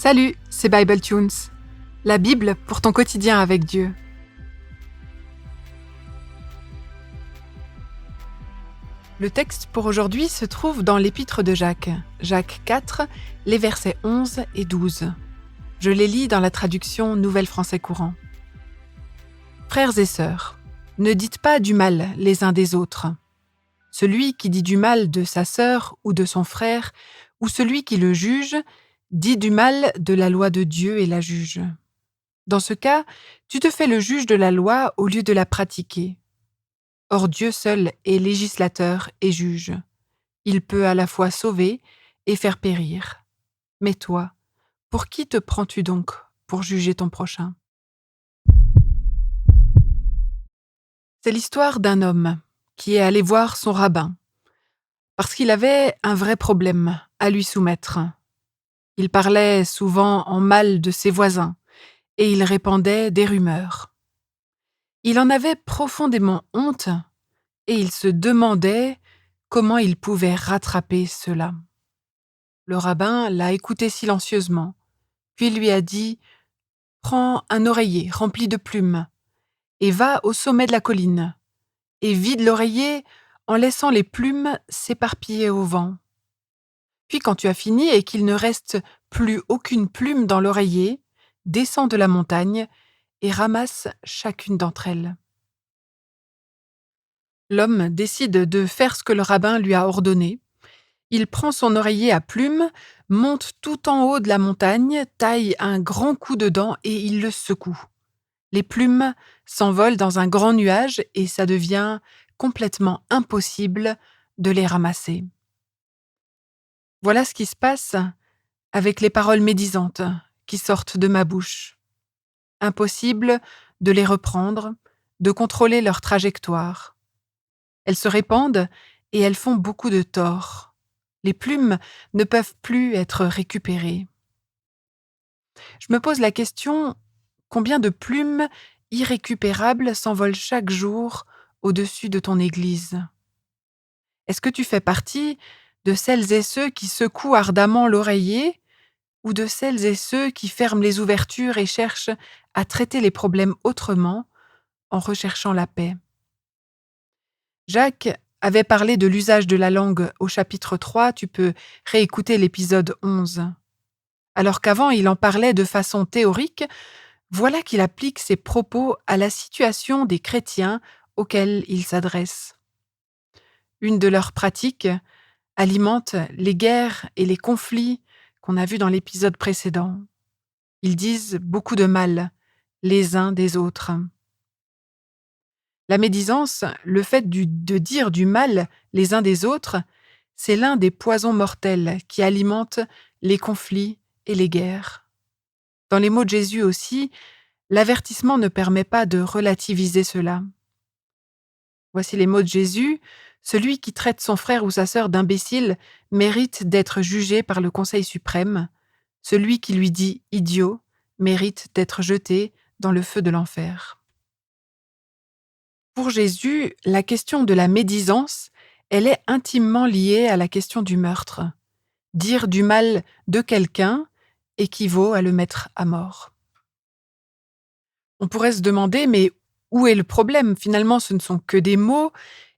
Salut, c'est Bible Tunes, la Bible pour ton quotidien avec Dieu. Le texte pour aujourd'hui se trouve dans l'épître de Jacques, Jacques 4, les versets 11 et 12. Je les lis dans la traduction Nouvelle Français Courant. Frères et sœurs, ne dites pas du mal les uns des autres. Celui qui dit du mal de sa sœur ou de son frère, ou celui qui le juge, dit du mal de la loi de Dieu et la juge. Dans ce cas, tu te fais le juge de la loi au lieu de la pratiquer. Or Dieu seul est législateur et juge. Il peut à la fois sauver et faire périr. Mais toi, pour qui te prends-tu donc pour juger ton prochain ? C'est l'histoire d'un homme qui est allé voir son rabbin parce qu'il avait un vrai problème à lui soumettre. Il parlait souvent en mal de ses voisins et il répandait des rumeurs. Il en avait profondément honte et il se demandait comment il pouvait rattraper cela. Le rabbin l'a écouté silencieusement, puis lui a dit « Prends un oreiller rempli de plumes et va au sommet de la colline et vide l'oreiller en laissant les plumes s'éparpiller au vent. Puis quand tu as fini et qu'il ne reste plus aucune plume dans l'oreiller, descends de la montagne et ramasse chacune d'entre elles. » L'homme décide de faire ce que le rabbin lui a ordonné. Il prend son oreiller à plumes, monte tout en haut de la montagne, taille un grand coup de dent et il le secoue. Les plumes s'envolent dans un grand nuage et ça devient complètement impossible de les ramasser. Voilà ce qui se passe avec les paroles médisantes qui sortent de ma bouche. Impossible de les reprendre, de contrôler leur trajectoire. Elles se répandent et elles font beaucoup de tort. Les plumes ne peuvent plus être récupérées. Je me pose la question, combien de plumes irrécupérables s'envolent chaque jour au-dessus de ton église ? Est-ce que tu fais partie de celles et ceux qui secouent ardemment l'oreiller ou de celles et ceux qui ferment les ouvertures et cherchent à traiter les problèmes autrement en recherchant la paix ? Jacques avait parlé de l'usage de la langue au chapitre 3, tu peux réécouter l'épisode 11. Alors qu'avant il en parlait de façon théorique, voilà qu'il applique ses propos à la situation des chrétiens auxquels il s'adresse. Une de leurs pratiques alimente les guerres et les conflits qu'on a vus dans l'épisode précédent. Ils disent beaucoup de mal les uns des autres. La médisance, le fait de dire du mal les uns des autres, c'est l'un des poisons mortels qui alimentent les conflits et les guerres. Dans les mots de Jésus aussi, l'avertissement ne permet pas de relativiser cela. Voici les mots de Jésus. Celui qui traite son frère ou sa sœur d'imbécile mérite d'être jugé par le Conseil suprême. Celui qui lui dit « idiot » mérite d'être jeté dans le feu de l'enfer. Pour Jésus, la question de la médisance, elle est intimement liée à la question du meurtre. Dire du mal de quelqu'un équivaut à le mettre à mort. On pourrait se demander, mais où est le problème ? Finalement, ce ne sont que des mots,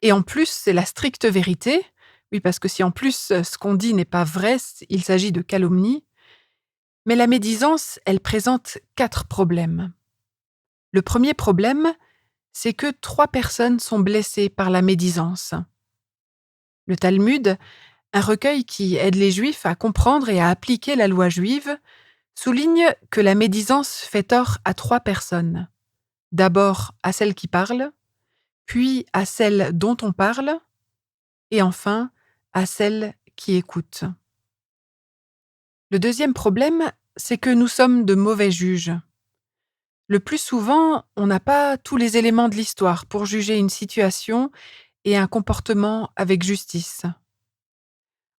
et en plus, c'est la stricte vérité. Oui, parce que si en plus ce qu'on dit n'est pas vrai, il s'agit de calomnie. Mais la médisance, elle présente 4 problèmes. Le premier problème, c'est que 3 personnes sont blessées par la médisance. Le Talmud, un recueil qui aide les Juifs à comprendre et à appliquer la loi juive, souligne que la médisance fait tort à 3 personnes. D'abord à celle qui parle, puis à celle dont on parle, et enfin à celle qui écoute. Le deuxième problème, c'est que nous sommes de mauvais juges. Le plus souvent, on n'a pas tous les éléments de l'histoire pour juger une situation et un comportement avec justice.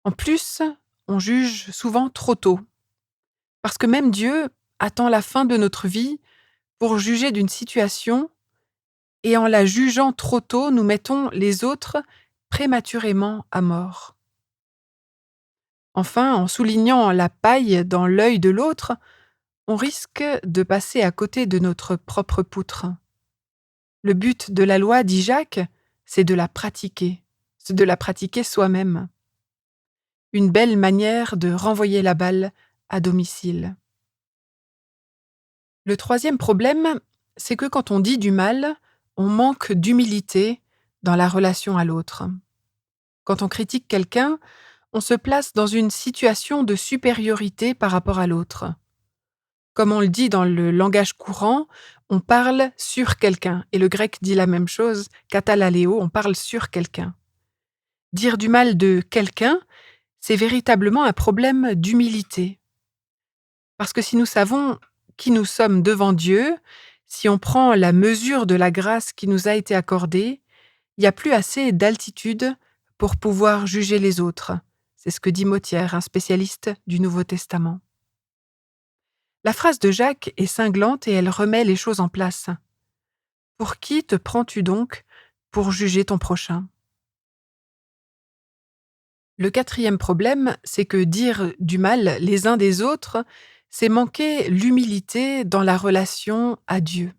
En plus, on juge souvent trop tôt, parce que même Dieu attend la fin de notre vie pour juger d'une situation, et en la jugeant trop tôt, nous mettons les autres prématurément à mort. Enfin, en soulignant la paille dans l'œil de l'autre, on risque de passer à côté de notre propre poutre. Le but de la loi, dit Jacques, c'est de la pratiquer. C'est de la pratiquer soi-même. Une belle manière de renvoyer la balle à domicile. Le troisième problème, c'est que quand on dit du mal, on manque d'humilité dans la relation à l'autre. Quand on critique quelqu'un, on se place dans une situation de supériorité par rapport à l'autre. Comme on le dit dans le langage courant, on parle sur quelqu'un. Et le grec dit la même chose, katalaleo, on parle sur quelqu'un. Dire du mal de quelqu'un, c'est véritablement un problème d'humilité. Parce que si nous savons qui nous sommes devant Dieu, si on prend la mesure de la grâce qui nous a été accordée, il n'y a plus assez d'altitude pour pouvoir juger les autres. C'est ce que dit Mottière, un spécialiste du Nouveau Testament. La phrase de Jacques est cinglante et elle remet les choses en place. Pour qui te prends-tu donc pour juger ton prochain ? Le quatrième problème, c'est que dire du mal les uns des autres, c'est manquer l'humilité dans la relation à Dieu.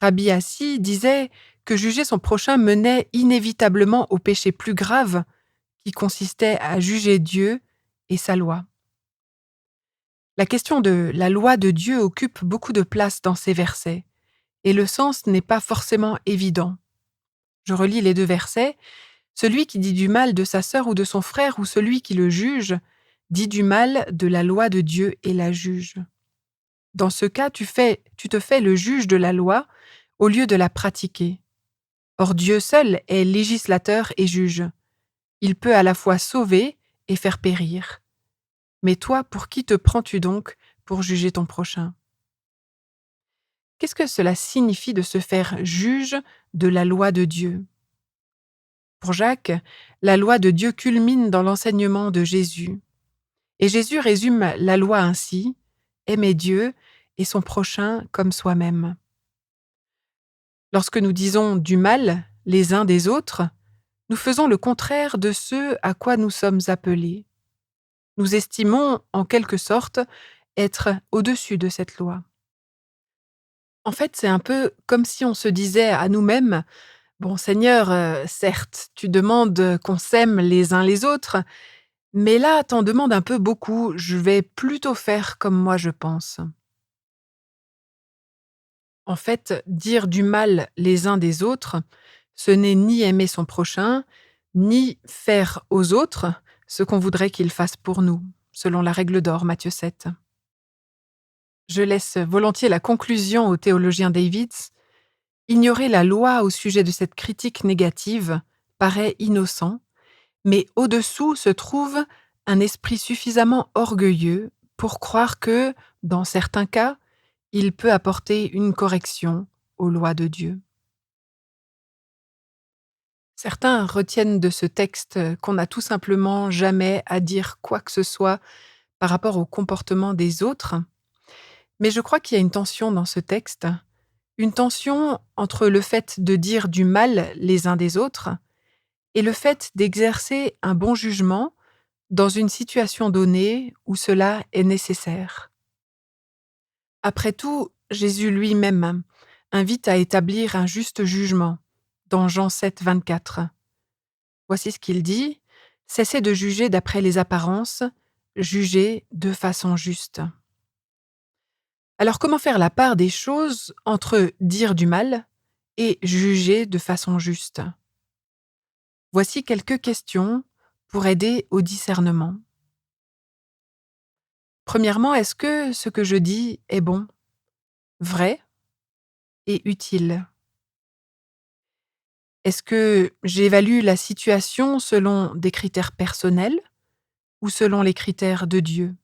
Rabbi Assi disait que juger son prochain menait inévitablement au péché plus grave qui consistait à juger Dieu et sa loi. La question de la loi de Dieu occupe beaucoup de place dans ces versets, et le sens n'est pas forcément évident. Je relis les 2 versets. Celui qui dit du mal de sa sœur ou de son frère ou celui qui le juge, dit du mal de la loi de Dieu et la juge. Dans ce cas, tu te fais le juge de la loi au lieu de la pratiquer. Or Dieu seul est législateur et juge. Il peut à la fois sauver et faire périr. Mais toi, pour qui te prends-tu donc pour juger ton prochain ? Qu'est-ce que cela signifie de se faire juge de la loi de Dieu ? Pour Jacques, la loi de Dieu culmine dans l'enseignement de Jésus. Et Jésus résume la loi ainsi, aimer Dieu et son prochain comme soi-même. Lorsque nous disons du mal les uns des autres, nous faisons le contraire de ce à quoi nous sommes appelés. Nous estimons, en quelque sorte, être au-dessus de cette loi. En fait, c'est un peu comme si on se disait à nous-mêmes: «Bon Seigneur, certes, tu demandes qu'on s'aime les uns les autres, mais là, t'en demandes un peu beaucoup, je vais plutôt faire comme moi je pense.» En fait, dire du mal les uns des autres, ce n'est ni aimer son prochain, ni faire aux autres ce qu'on voudrait qu'ils fassent pour nous, selon la règle d'or, Matthieu 7. Je laisse volontiers la conclusion au théologien Davids. Ignorer la loi au sujet de cette critique négative paraît innocent, mais au-dessous se trouve un esprit suffisamment orgueilleux pour croire que, dans certains cas, il peut apporter une correction aux lois de Dieu. Certains retiennent de ce texte qu'on n'a tout simplement jamais à dire quoi que ce soit par rapport au comportement des autres, mais je crois qu'il y a une tension dans ce texte, une tension entre le fait de dire du mal les uns des autres et le fait d'exercer un bon jugement dans une situation donnée où cela est nécessaire. Après tout, Jésus lui-même invite à établir un juste jugement dans Jean 7, 24. Voici ce qu'il dit: « Cessez de juger d'après les apparences, jugez de façon juste. » Alors comment faire la part des choses entre dire du mal et juger de façon juste ? Voici quelques questions pour aider au discernement. Premièrement, est-ce que ce que je dis est bon, vrai et utile ? Est-ce que j'évalue la situation selon des critères personnels ou selon les critères de Dieu ?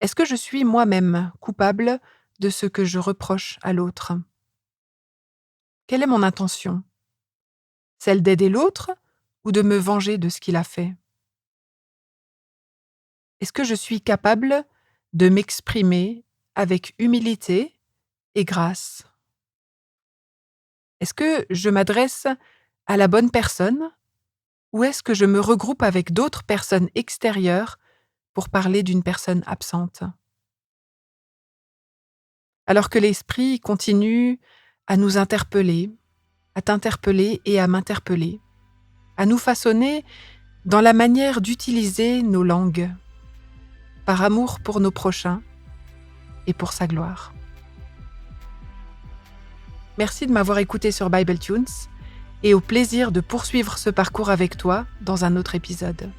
Est-ce que je suis moi-même coupable de ce que je reproche à l'autre ? Quelle est mon intention ? Celle d'aider l'autre ou de me venger de ce qu'il a fait ? Est-ce que je suis capable de m'exprimer avec humilité et grâce ? Est-ce que je m'adresse à la bonne personne ou est-ce que je me regroupe avec d'autres personnes extérieures pour parler d'une personne absente? Alors que l'esprit continue à nous interpeller, à t'interpeller et à m'interpeller, à nous façonner dans la manière d'utiliser nos langues, par amour pour nos prochains et pour sa gloire. Merci de m'avoir écouté sur Bible Tunes et au plaisir de poursuivre ce parcours avec toi dans un autre épisode.